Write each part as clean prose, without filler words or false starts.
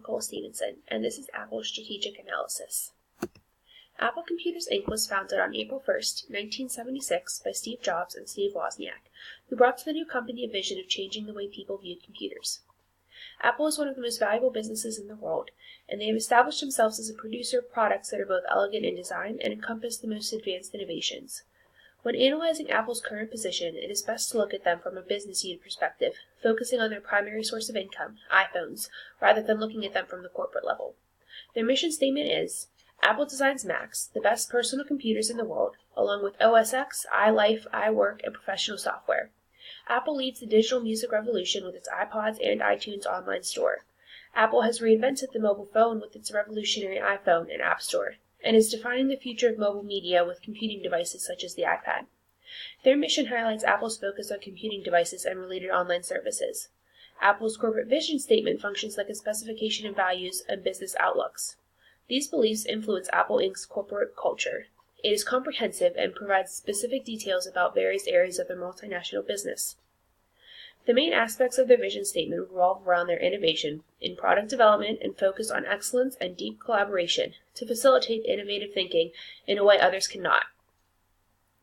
Nicole Stevenson, and this is Apple's strategic analysis. Apple Computers Inc. was founded on April 1, 1976 by Steve Jobs and Steve Wozniak, who brought to the new company a vision of changing the way people viewed computers. Apple is one of the most valuable businesses in the world, and they have established themselves as a producer of products that are both elegant in design and encompass the most advanced innovations. When analyzing Apple's current position, it is best to look at them from a business unit perspective, focusing on their primary source of income, iPhones, rather than looking at them from the corporate level. Their mission statement is, Apple designs Macs, the best personal computers in the world, along with OS X, iLife, iWork, and professional software. Apple leads the digital music revolution with its iPods and iTunes online store. Apple has reinvented the mobile phone with its revolutionary iPhone and App Store, and is defining the future of mobile media with computing devices such as the iPad. Their mission highlights Apple's focus on computing devices and related online services. Apple's corporate vision statement functions like a specification of values and business outlooks. These beliefs influence Apple Inc.'s corporate culture. It is comprehensive and provides specific details about various areas of their multinational business. The main aspects of their vision statement revolve around their innovation in product development and focus on excellence and deep collaboration to facilitate innovative thinking in a way others cannot.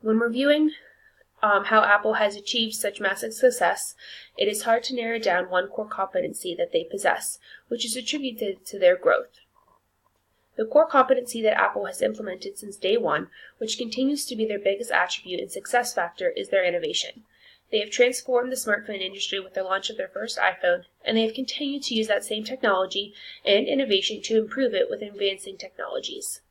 When reviewing how Apple has achieved such massive success, it is hard to narrow down one core competency that they possess, which is attributed to their growth. The core competency that Apple has implemented since day one, which continues to be their biggest attribute and success factor, is their innovation. They have transformed the smartphone industry with the launch of their first iPhone, and they have continued to use that same technology and innovation to improve it with advancing technologies.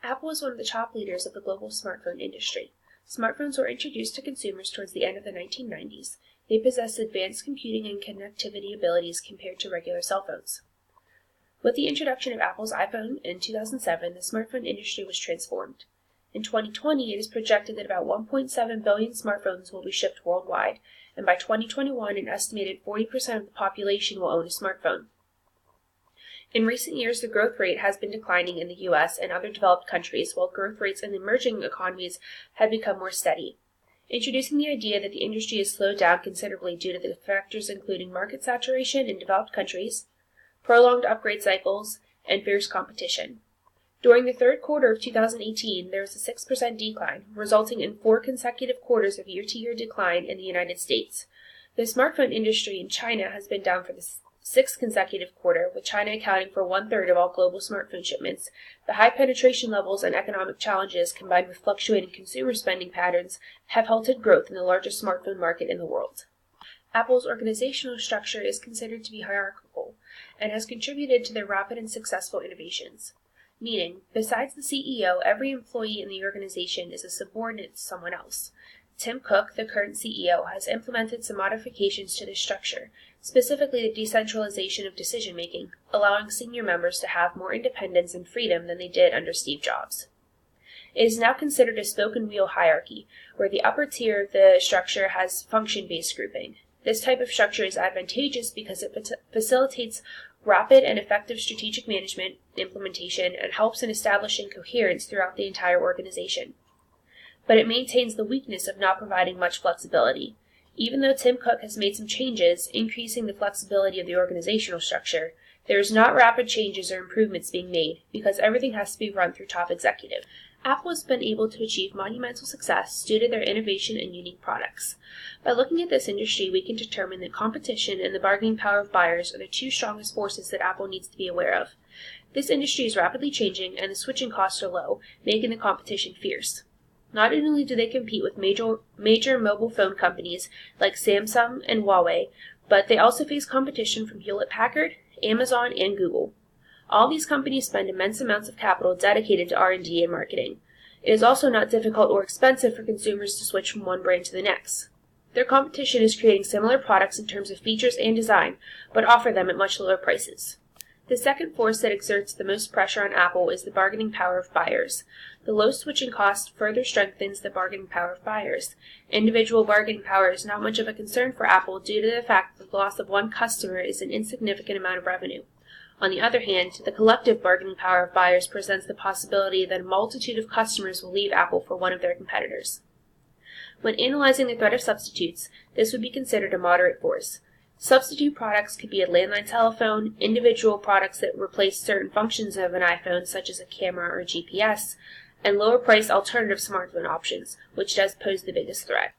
Apple is one of the top leaders of the global smartphone industry. Smartphones were introduced to consumers towards the end of the 1990s. They possess advanced computing and connectivity abilities compared to regular cell phones. With the introduction of Apple's iPhone in 2007, the smartphone industry was transformed. In 2020, it is projected that about 1.7 billion smartphones will be shipped worldwide, and by 2021, an estimated 40% of the population will own a smartphone. In recent years, the growth rate has been declining in the U.S. and other developed countries, while growth rates in emerging economies have become more steady. Introducing the idea that the industry has slowed down considerably due to the factors including market saturation in developed countries, prolonged upgrade cycles, and fierce competition. During the third quarter of 2018, there was a 6% decline, resulting in 4 consecutive quarters of year-to-year decline in the United States. The smartphone industry in China has been down for the 6th consecutive quarter, with China accounting for 1/3 of all global smartphone shipments. The high penetration levels and economic challenges, combined with fluctuating consumer spending patterns, have halted growth in the largest smartphone market in the world. Apple's organizational structure is considered to be hierarchical, and has contributed to their rapid and successful innovations. Meaning, besides the CEO, every employee in the organization is a subordinate to someone else. Tim Cook, the current CEO, has implemented some modifications to this structure, specifically the decentralization of decision-making, allowing senior members to have more independence and freedom than they did under Steve Jobs. It is now considered a spoken wheel hierarchy, where the upper tier of the structure has function-based grouping. This type of structure is advantageous because it facilitates rapid and effective strategic management, implementation, and helps in establishing coherence throughout the entire organization. But it maintains the weakness of not providing much flexibility. Even though Tim Cook has made some changes, increasing the flexibility of the organizational structure, there is not rapid changes or improvements being made because everything has to be run through top executive. Apple has been able to achieve monumental success due to their innovation and unique products. By looking at this industry, we can determine that competition and the bargaining power of buyers are the 2 strongest forces that Apple needs to be aware of. This industry is rapidly changing, and the switching costs are low, making the competition fierce. Not only do they compete with major mobile phone companies like Samsung and Huawei, but they also face competition from Hewlett-Packard, Amazon, and Google. All these companies spend immense amounts of capital dedicated to R&D and marketing. It is also not difficult or expensive for consumers to switch from one brand to the next. Their competition is creating similar products in terms of features and design, but offer them at much lower prices. The second force that exerts the most pressure on Apple is the bargaining power of buyers. The low switching cost further strengthens the bargaining power of buyers. Individual bargaining power is not much of a concern for Apple due to the fact that the loss of one customer is an insignificant amount of revenue. On the other hand, the collective bargaining power of buyers presents the possibility that a multitude of customers will leave Apple for one of their competitors. When analyzing the threat of substitutes, this would be considered a moderate force. Substitute products could be a landline telephone, individual products that replace certain functions of an iPhone, such as a camera or GPS, and lower-priced alternative smartphone options, which does pose the biggest threat.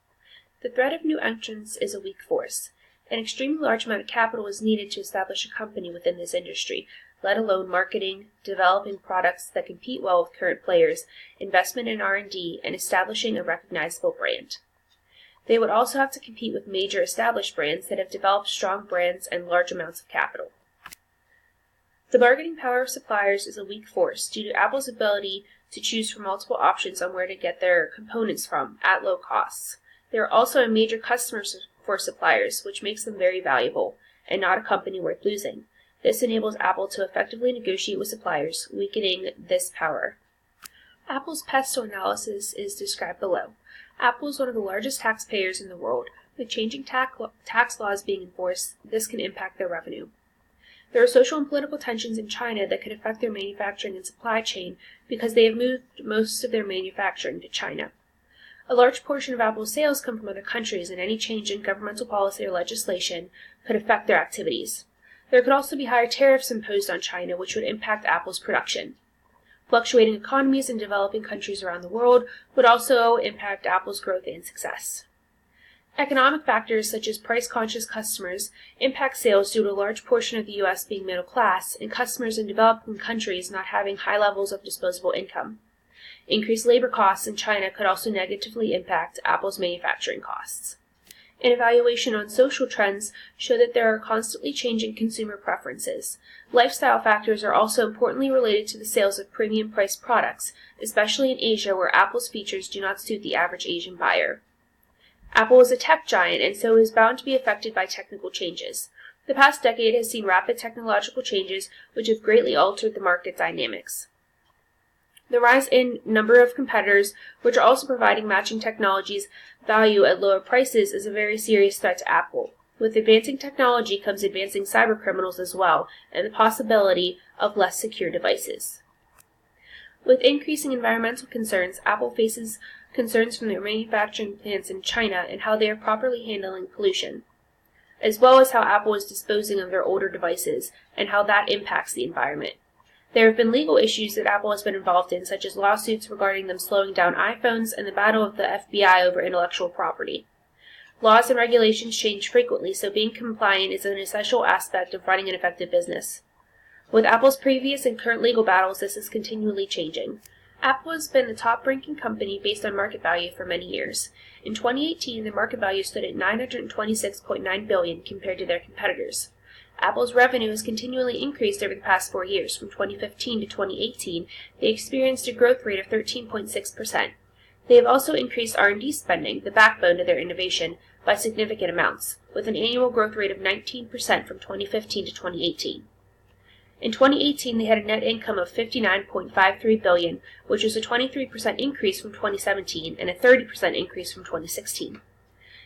The threat of new entrants is a weak force. An extremely large amount of capital is needed to establish a company within this industry, let alone marketing, developing products that compete well with current players, investment in R&D, and establishing a recognizable brand. They would also have to compete with major established brands that have developed strong brands and large amounts of capital. The bargaining power of suppliers is a weak force due to Apple's ability to choose from multiple options on where to get their components from at low costs. They are also a major customer for suppliers, which makes them very valuable, and not a company worth losing. This enables Apple to effectively negotiate with suppliers, weakening this power. Apple's pestle analysis is described below. Apple is one of the largest taxpayers in the world. With changing tax laws being enforced, this can impact their revenue. There are social and political tensions in China that could affect their manufacturing and supply chain because they have moved most of their manufacturing to China. A large portion of Apple's sales come from other countries, and any change in governmental policy or legislation could affect their activities. There could also be higher tariffs imposed on China, which would impact Apple's production. Fluctuating economies in developing countries around the world would also impact Apple's growth and success. Economic factors such as price-conscious customers impact sales due to a large portion of the U.S. being middle class and customers in developing countries not having high levels of disposable income. Increased labor costs in China could also negatively impact Apple's manufacturing costs. An evaluation on social trends show that there are constantly changing consumer preferences. Lifestyle factors are also importantly related to the sales of premium-priced products, especially in Asia where Apple's features do not suit the average Asian buyer. Apple is a tech giant and so is bound to be affected by technical changes. The past decade has seen rapid technological changes which have greatly altered the market dynamics. The rise in number of competitors, which are also providing matching technologies value at lower prices, is a very serious threat to Apple. With advancing technology comes advancing cybercriminals as well, and the possibility of less secure devices. With increasing environmental concerns, Apple faces concerns from their manufacturing plants in China and how they are properly handling pollution, as well as how Apple is disposing of their older devices and how that impacts the environment. There have been legal issues that Apple has been involved in, such as lawsuits regarding them slowing down iPhones and the battle of the FBI over intellectual property. Laws and regulations change frequently, so being compliant is an essential aspect of running an effective business. With Apple's previous and current legal battles, this is continually changing. Apple has been the top-ranking company based on market value for many years. In 2018, their market value stood at $926.9 billion compared to their competitors. Apple's revenue has continually increased over the past 4 years. From 2015 to 2018, they experienced a growth rate of 13.6%. They have also increased R&D spending, the backbone of their innovation, by significant amounts, with an annual growth rate of 19% from 2015 to 2018. In 2018, they had a net income of $59.53 billion, which was a 23% increase from 2017 and a 30% increase from 2016.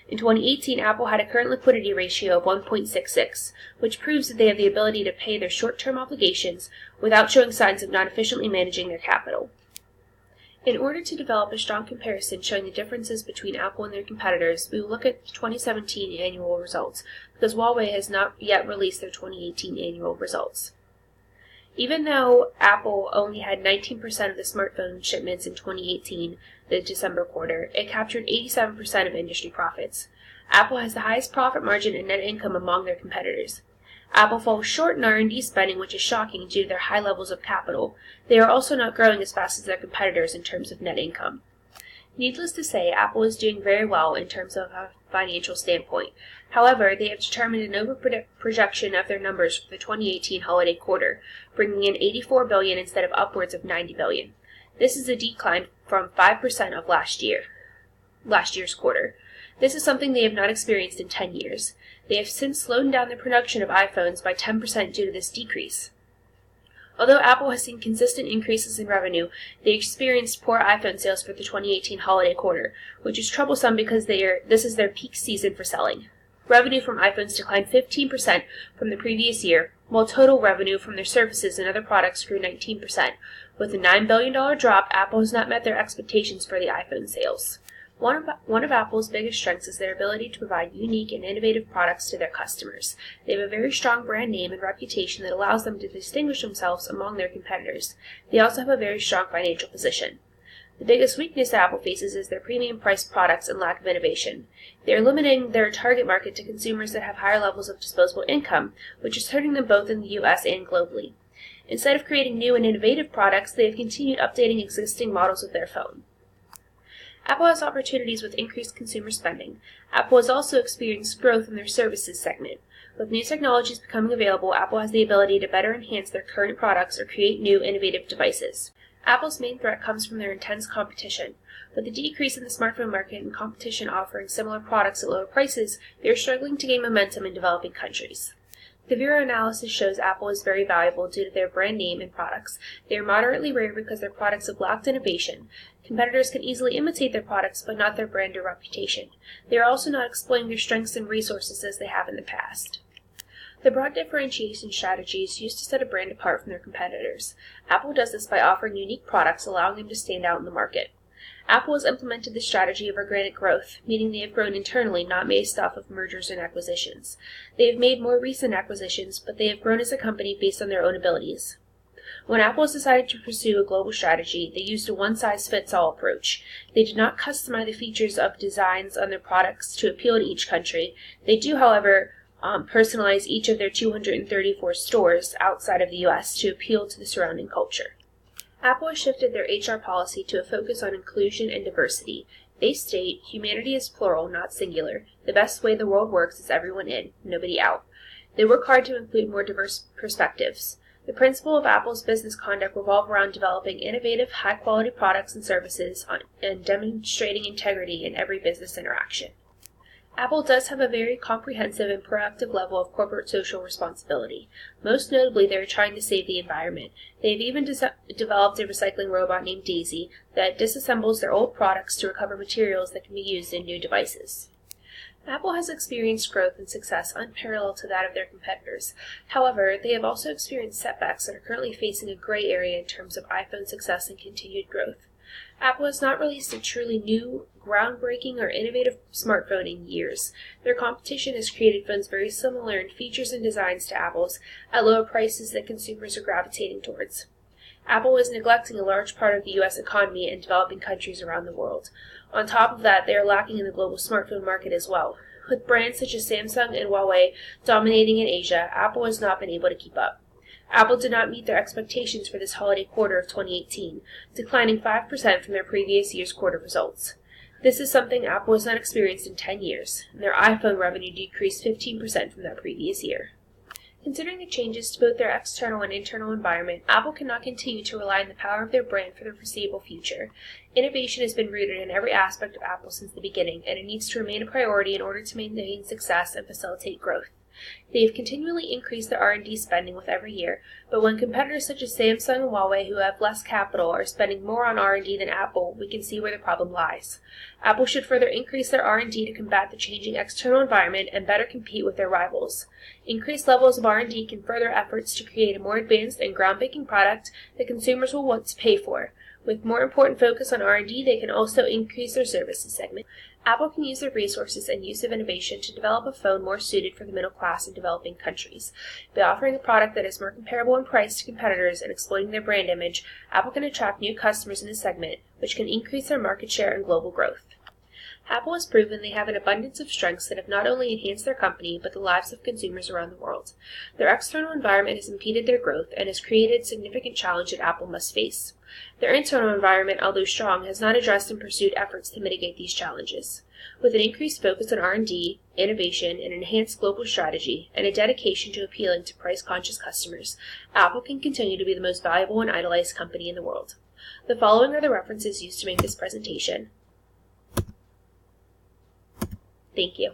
In 2018, Apple had a current liquidity ratio of 1.66, which proves that they have the ability to pay their short-term obligations without showing signs of not efficiently managing their capital. In order to develop a strong comparison showing the differences between Apple and their competitors, we will look at the 2017 annual results, because Huawei has not yet released their 2018 annual results. Even though Apple only had 19% of the smartphone shipments in 2018, the December quarter, it captured 87% of industry profits. Apple has the highest profit margin and net income among their competitors. Apple falls short in R&D spending, which is shocking due to their high levels of capital. They are also not growing as fast as their competitors in terms of net income. Needless to say, Apple is doing very well in terms of a financial standpoint. However, they have determined an over-projection of their numbers for the 2018 holiday quarter, bringing in $84 billion instead of upwards of $90 billion. This is a decline from 5% of last year's quarter. This is something they have not experienced in 10 years. They have since slowed down the production of iPhones by 10% due to this decrease. Although Apple has seen consistent increases in revenue, they experienced poor iPhone sales for the 2018 holiday quarter, which is troublesome because this is their peak season for selling. Revenue from iPhones declined 15% from the previous year, while total revenue from their services and other products grew 19%. With a $9 billion drop, Apple has not met their expectations for the iPhone sales. One of Apple's biggest strengths is their ability to provide unique and innovative products to their customers. They have a very strong brand name and reputation that allows them to distinguish themselves among their competitors. They also have a very strong financial position. The biggest weakness Apple faces is their premium priced products and lack of innovation. They are limiting their target market to consumers that have higher levels of disposable income, which is hurting them both in the US and globally. Instead of creating new and innovative products, they have continued updating existing models of their phone. Apple has opportunities with increased consumer spending. Apple has also experienced growth in their services segment. With new technologies becoming available, Apple has the ability to better enhance their current products or create new innovative devices. Apple's main threat comes from their intense competition. With the decrease in the smartphone market and competition offering similar products at lower prices, they are struggling to gain momentum in developing countries. The Vero analysis shows Apple is very valuable due to their brand name and products. They are moderately rare because their products have lacked innovation. Competitors can easily imitate their products, but not their brand or reputation. They are also not exploiting their strengths and resources as they have in the past. The broad differentiation strategy is used to set a brand apart from their competitors. Apple does this by offering unique products, allowing them to stand out in the market. Apple has implemented the strategy of organic growth, meaning they have grown internally, not based off of mergers and acquisitions. They have made more recent acquisitions, but they have grown as a company based on their own abilities. When Apple has decided to pursue a global strategy, they used a one-size-fits-all approach. They did not customize the features of designs on their products to appeal to each country. They do, however, personalize each of their 234 stores outside of the US to appeal to the surrounding culture. Apple has shifted their HR policy to a focus on inclusion and diversity. They state, humanity is plural, not singular. The best way the world works is everyone in, nobody out. They work hard to include more diverse perspectives. The principle of Apple's business conduct revolve around developing innovative, high-quality products and services and demonstrating integrity in every business interaction. Apple does have a very comprehensive and proactive level of corporate social responsibility. Most notably, they are trying to save the environment. They have even developed a recycling robot named Daisy that disassembles their old products to recover materials that can be used in new devices. Apple has experienced growth and success unparalleled to that of their competitors. However, they have also experienced setbacks and are currently facing a gray area in terms of iPhone success and continued growth. Apple has not released a truly new, groundbreaking, or innovative smartphone in years. Their competition has created phones very similar in features and designs to Apple's at lower prices that consumers are gravitating towards. Apple is neglecting a large part of the U.S. economy and developing countries around the world. On top of that, they are lacking in the global smartphone market as well. With brands such as Samsung and Huawei dominating in Asia, Apple has not been able to keep up. Apple did not meet their expectations for this holiday quarter of 2018, declining 5% from their previous year's quarter results. This is something Apple has not experienced in 10 years, and their iPhone revenue decreased 15% from that previous year. Considering the changes to both their external and internal environment, Apple cannot continue to rely on the power of their brand for the foreseeable future. Innovation has been rooted in every aspect of Apple since the beginning, and it needs to remain a priority in order to maintain success and facilitate growth. They have continually increased their R&D spending with every year, but when competitors such as Samsung and Huawei, who have less capital, are spending more on R&D than Apple, we can see where the problem lies. Apple should further increase their R&D to combat the changing external environment and better compete with their rivals. Increased levels of R&D can further efforts to create a more advanced and groundbreaking product that consumers will want to pay for. With more important focus on R&D, they can also increase their services segment. Apple can use their resources and use of innovation to develop a phone more suited for the middle class in developing countries. By offering a product that is more comparable in price to competitors and exploiting their brand image, Apple can attract new customers in this segment, which can increase their market share and global growth. Apple has proven they have an abundance of strengths that have not only enhanced their company, but the lives of consumers around the world. Their external environment has impeded their growth and has created significant challenge that Apple must face. Their internal environment, although strong, has not addressed and pursued efforts to mitigate these challenges. With an increased focus on R&D, innovation, an enhanced global strategy, and a dedication to appealing to price-conscious customers, Apple can continue to be the most valuable and idolized company in the world. The following are the references used to make this presentation. Thank you.